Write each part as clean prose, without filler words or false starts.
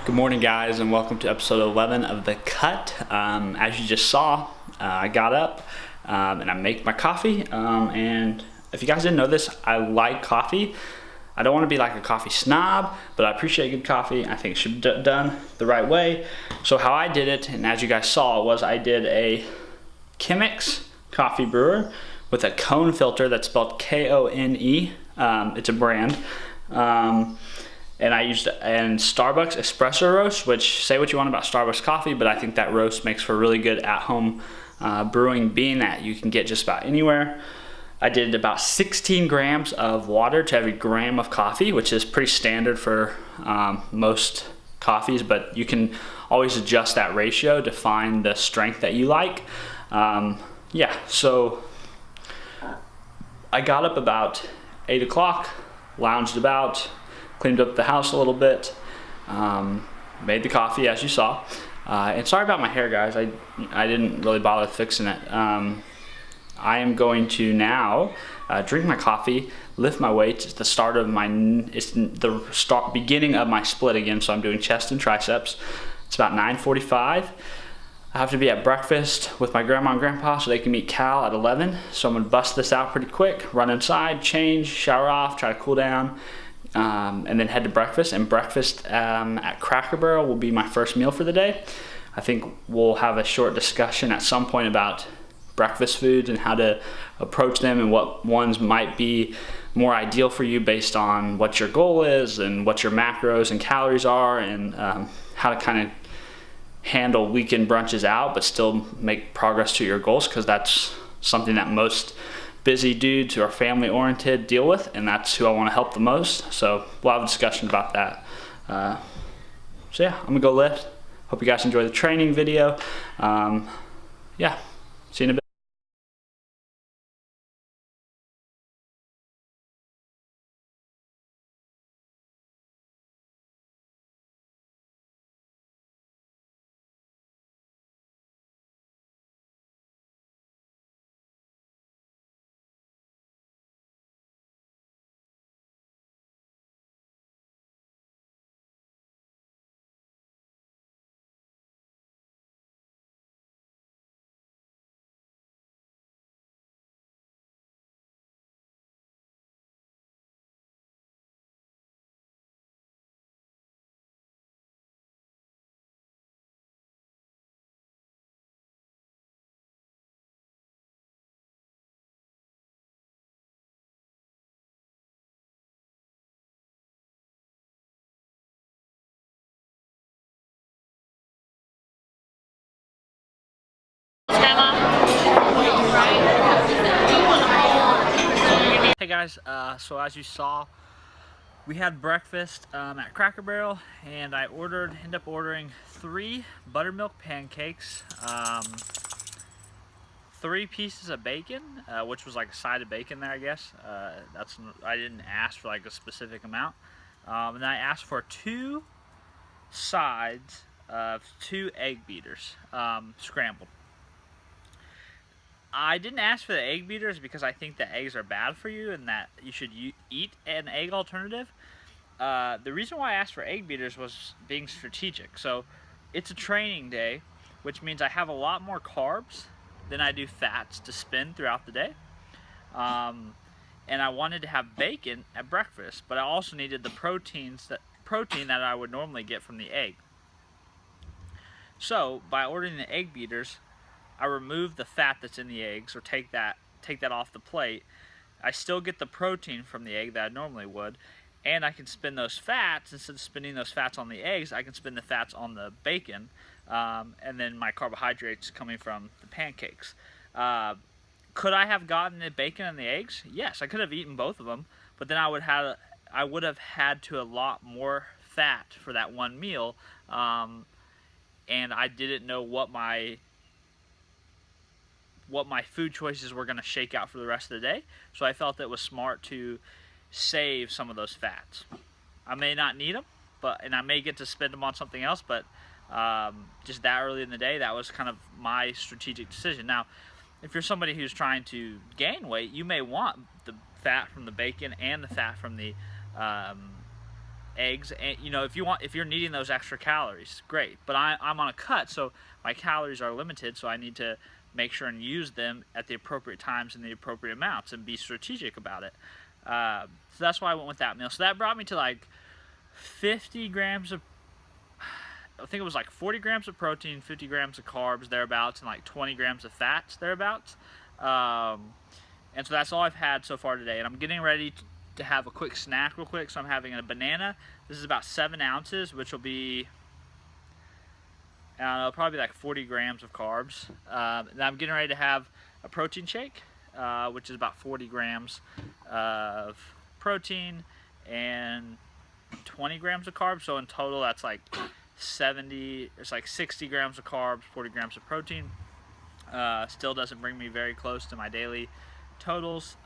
Good morning, guys, and welcome to episode 11 of The Cut. As you just saw, I got up and I make my coffee. And if you guys didn't know this, I like coffee. I don't want to be like a coffee snob, but I appreciate good coffee. I think it should be done the right way. So how I did it, and as you guys saw, was I did a Chemex coffee brewer with a cone filter that's spelled K-O-N-E. It's a brand. And I used an Starbucks espresso roast, which, say what you want about Starbucks coffee, but I think that roast makes for really good at-home brewing, being that you can get just about anywhere. I did about 16 grams of water to every gram of coffee, which is pretty standard for most coffees, but you can always adjust that ratio to find the strength that you like. So I got up about 8 o'clock, lounged about, cleaned up the house a little bit, made the coffee as you saw, and sorry about my hair, guys. I didn't really bother fixing it. I am going to now drink my coffee, lift my weights. It's the beginning of my split again, so I'm doing chest and triceps. It's about 9:45. I have to be at breakfast with my grandma and grandpa so they can meet Cal at 11. So I'm gonna bust this out pretty quick, run inside, change, shower off, try to cool down, and then head to breakfast. And breakfast at Cracker Barrel will be my first meal for the day. I think we'll have a short discussion at some point about breakfast foods and how to approach them and what ones might be more ideal for you based on what your goal is and what your macros and calories are, and how to kind of handle weekend brunches out but still make progress to your goals, because that's something that most busy dudes who are family oriented deal with, and that's who I want to help the most. So we'll have a discussion about that. I'm gonna go lift. Hope you guys enjoy the training video. See you in a bit. Hey guys, so as you saw, we had breakfast at Cracker Barrel, and I ended up ordering 3 buttermilk pancakes, 3 pieces of bacon, which was like a side of bacon there, I guess. I didn't ask for like a specific amount, and then I asked for 2 sides of 2 egg beaters, scrambled. I didn't ask for the egg beaters because I think that eggs are bad for you and that you should eat an egg alternative. The reason why I asked for egg beaters was being strategic. So it's a training day, which means I have a lot more carbs than I do fats to spend throughout the day. And I wanted to have bacon at breakfast, but I also needed the protein that I would normally get from the egg. So by ordering the egg beaters, I remove the fat that's in the eggs, or take that off the plate. I still get the protein from the egg that I normally would, and I can spend those fats, instead of spending those fats on the eggs, I can spend the fats on the bacon, and then my carbohydrates coming from the pancakes. Could I have gotten the bacon and the eggs? Yes, I could have eaten both of them, but then I would have had to allot more fat for that one meal, and I didn't know what my food choices were going to shake out for the rest of the day. So I felt it was smart to save some of those fats. I may not need them, and I may get to spend them on something else, but just that early in the day, that was kind of my strategic decision. Now, if you're somebody who's trying to gain weight, you may want the fat from the bacon and the fat from the eggs, and if you're needing those extra calories, great. But I'm on a cut, so my calories are limited, so I need to make sure and use them at the appropriate times and the appropriate amounts and be strategic about it. So that's why I went with that meal. So that brought me to like 50 grams of, I think it was like 40 grams of protein, 50 grams of carbs thereabouts, and like 20 grams of fats thereabouts. And so that's all I've had so far today. And I'm getting ready to have a quick snack real quick. So I'm having a banana. This is about 7 ounces, which will be, I don't know, probably like 40 grams of carbs. And I'm getting ready to have a protein shake, which is about 40 grams of protein and 20 grams of carbs. So in total, that's like 60 grams of carbs, 40 grams of protein. Still doesn't bring me very close to my daily totals.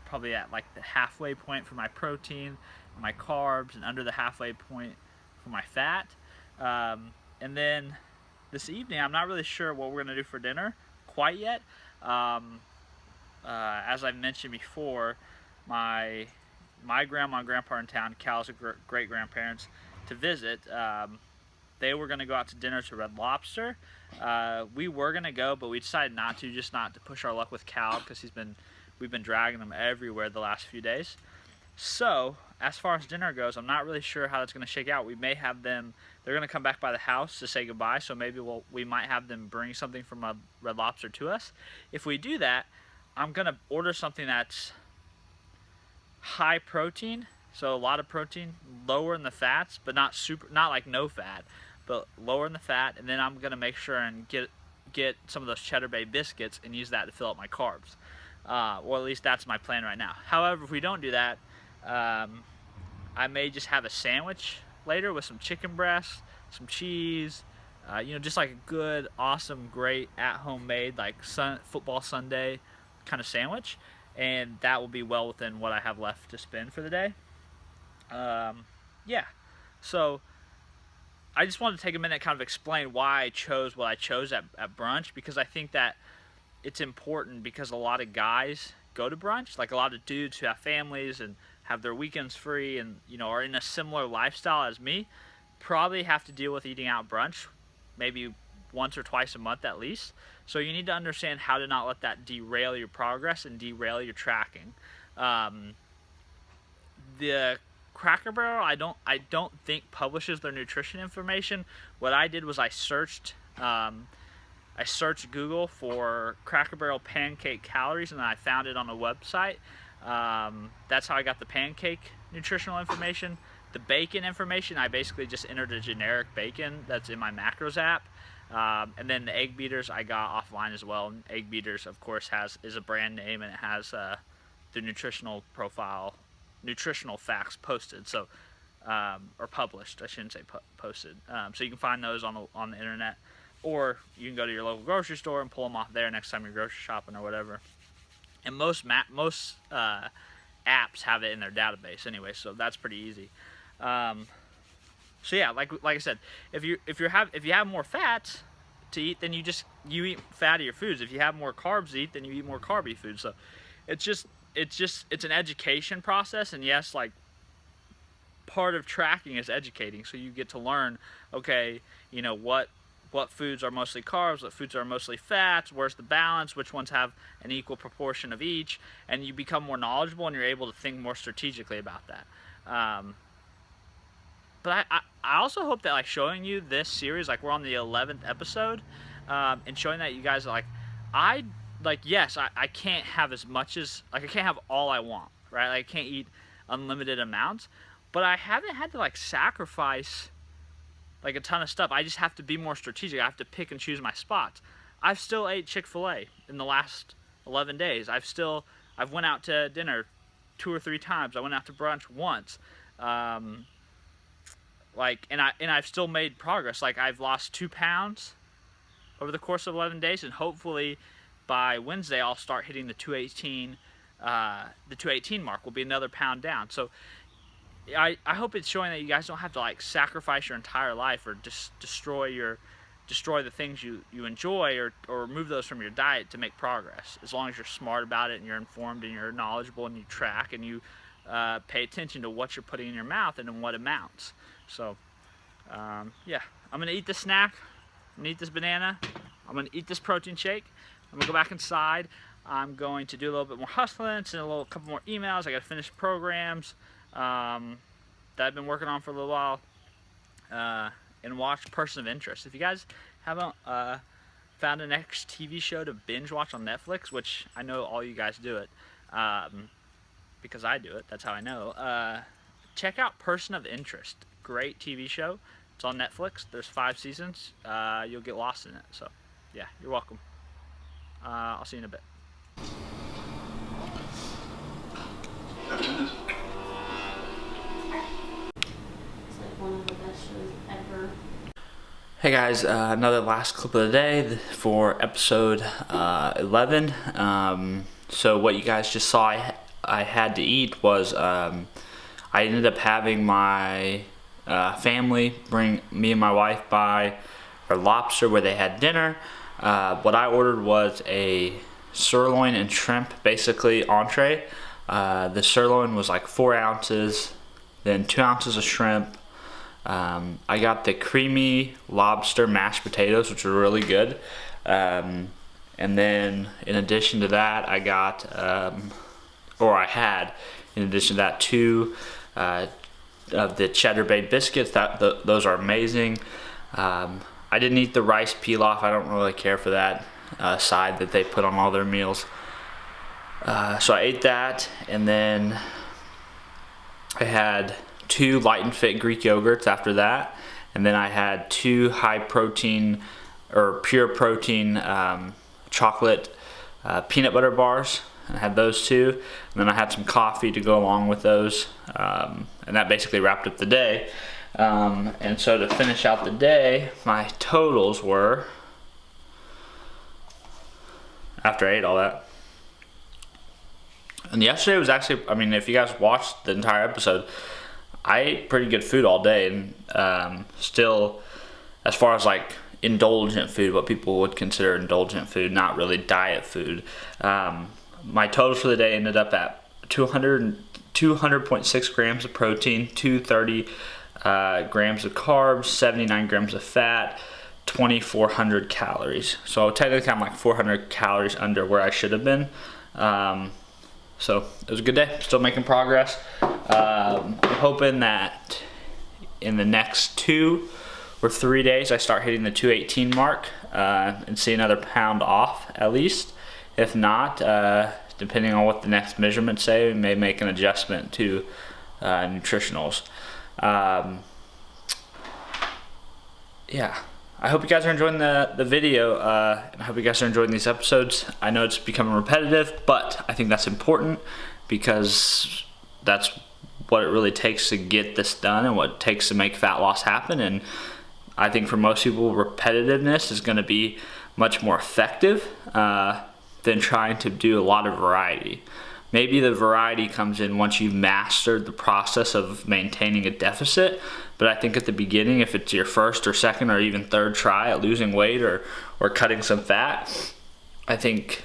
Probably at like the halfway point for my protein, my carbs, and under the halfway point for my fat. And then this evening, I'm not really sure what we're going to do for dinner quite yet. As I've mentioned before, my grandma and grandpa are in town, Cal's great grandparents, to visit. They were going to go out to dinner to Red Lobster. We were going to go, but we decided not to, just not to push our luck with Cal, because we've been dragging him everywhere the last few days. So, as far as dinner goes, I'm not really sure how that's going to shake out. We may have them, they're going to come back by the house to say goodbye, so maybe we might have them bring something from a Red Lobster to us. If we do that, I'm going to order something that's high protein, so a lot of protein, lower in the fats, but not like no fat, but lower in the fat, and then I'm going to make sure and get some of those Cheddar Bay biscuits and use that to fill up my carbs. Or at least that's my plan right now. However, if we don't do that, I may just have a sandwich later with some chicken breast, some cheese, just like a good, awesome, great, at-home made, like football Sunday kind of sandwich, and that will be well within what I have left to spend for the day. Yeah, so I just wanted to take a minute to kind of explain why I chose what I chose at brunch, because I think that it's important, because a lot of guys go to brunch, like a lot of dudes who have families and have their weekends free and are in a similar lifestyle as me, probably have to deal with eating out brunch maybe once or twice a month at least. So you need to understand how to not let that derail your progress and derail your tracking. The Cracker Barrel, I don't think publishes their nutrition information. What I did was I searched Google for Cracker Barrel pancake calories, and then I found it on a website. That's how I got the pancake nutritional information. The bacon information, I basically just entered a generic bacon that's in my macros app. And then the egg beaters I got offline as well. And egg beaters, of course, is a brand name, and it has the nutritional facts posted. So, or published, I shouldn't say posted. So you can find those on the internet, or you can go to your local grocery store and pull them off there next time you're grocery shopping or whatever. And most apps have it in their database anyway, so that's pretty easy. So yeah, like I said, if you have more fats to eat, then you eat fattier foods. If you have more carbs to eat, then you eat more carby foods. So it's an education process, and yes, like part of tracking is educating. So you get to learn, okay, what foods are mostly carbs, what foods are mostly fats, where's the balance, which ones have an equal proportion of each, and you become more knowledgeable and you're able to think more strategically about that. But I also hope that, like, showing you this series, like we're on the 11th episode, and showing that you guys are yes, I can't have as much as, like, I can't have all I want, right? Like, I can't eat unlimited amounts, but I haven't had to, like, sacrifice like a ton of stuff. I just have to be more strategic. I have to pick and choose my spots. I've still ate Chick-fil-A in the last 11 days. I've went out to dinner 2 or 3 times. I went out to brunch once. And I've still made progress. Like, I've lost 2 pounds over the course of 11 days, and hopefully by Wednesday I'll start hitting the 218 mark. Will be another pound down. So I hope it's showing that you guys don't have to, like, sacrifice your entire life or destroy the things you enjoy, or remove those from your diet to make progress. As long as you're smart about it and you're informed and you're knowledgeable and you track and you pay attention to what you're putting in your mouth and in what amounts. So yeah, I'm gonna eat this snack, I'm gonna eat this banana, I'm gonna eat this protein shake, I'm gonna go back inside, I'm going to do a little bit more hustling, send a couple more emails. I gotta finish programs that I've been working on for a little while, and watch Person of Interest. If you guys haven't found a next TV show to binge watch on Netflix, which I know all you guys do it, because I do it, that's how I know, check out Person of Interest. Great TV show. It's on Netflix. There's 5 seasons. You'll get lost in it. So yeah, you're welcome. I'll see you in a bit. It's like one of the best shows ever. Hey guys, another last clip of the day for episode 11. So what you guys just saw I had to eat was, I ended up having my family bring me and my wife by for lobster where they had dinner. What I ordered was a sirloin and shrimp, basically entree. The sirloin was like 4 ounces, then 2 ounces of shrimp. I got the creamy lobster mashed potatoes, which were really good. And then in addition to that, I got, I had, in addition to that, 2 of the cheddar bay biscuits. Those are amazing. I didn't eat the rice pilaf. I don't really care for that side that they put on all their meals. So I ate that, and then I had 2 light and fit Greek yogurts after that, and then I had 2 high protein or pure protein chocolate peanut butter bars. I had those 2, and then I had some coffee to go along with those, and that basically wrapped up the day. And so to finish out the day, my totals were, after I ate all that, and yesterday was actually, I mean, if you guys watched the entire episode, I ate pretty good food all day, and still, as far as like indulgent food, what people would consider indulgent food, not really diet food, my totals for the day ended up at 200.6 grams of protein, 230 grams of carbs, 79 grams of fat, 2,400 calories. So technically I'm like 400 calories under where I should have been. So it was a good day, still making progress. I'm hoping that in the next 2 or 3 days I start hitting the 218 mark and see another pound off at least. If not, depending on what the next measurements say, we may make an adjustment to nutritionals. Yeah, I hope you guys are enjoying the video, and I hope you guys are enjoying these episodes. I know it's becoming repetitive, but I think that's important because that's what it really takes to get this done and what it takes to make fat loss happen. And I think for most people, repetitiveness is going to be much more effective than trying to do a lot of variety. Maybe the variety comes in once you've mastered the process of maintaining a deficit, but I think at the beginning, if it's your first or second or even third try at losing weight or cutting some fat, I think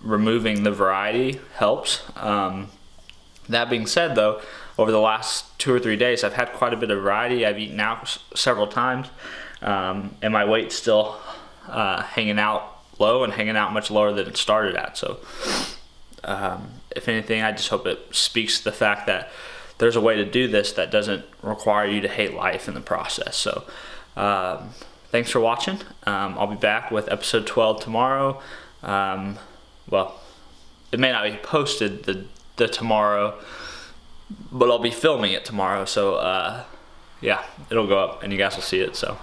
removing the variety helps. That being said though, over the last 2 or 3 days, I've had quite a bit of variety. I've eaten out several times, and my weight's still hanging out low and hanging out much lower than it started at. So if anything, I just hope it speaks to the fact that there's a way to do this that doesn't require you to hate life in the process. So thanks for watching. I'll be back with episode 12 tomorrow. Well, it may not be posted the tomorrow, but I'll be filming it tomorrow. So yeah, it'll go up and you guys will see it. So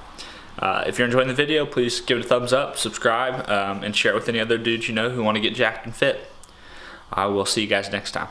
if you're enjoying the video, please give it a thumbs up, subscribe, and share it with any other dudes you know who want to get jacked and fit. I will see you guys next time.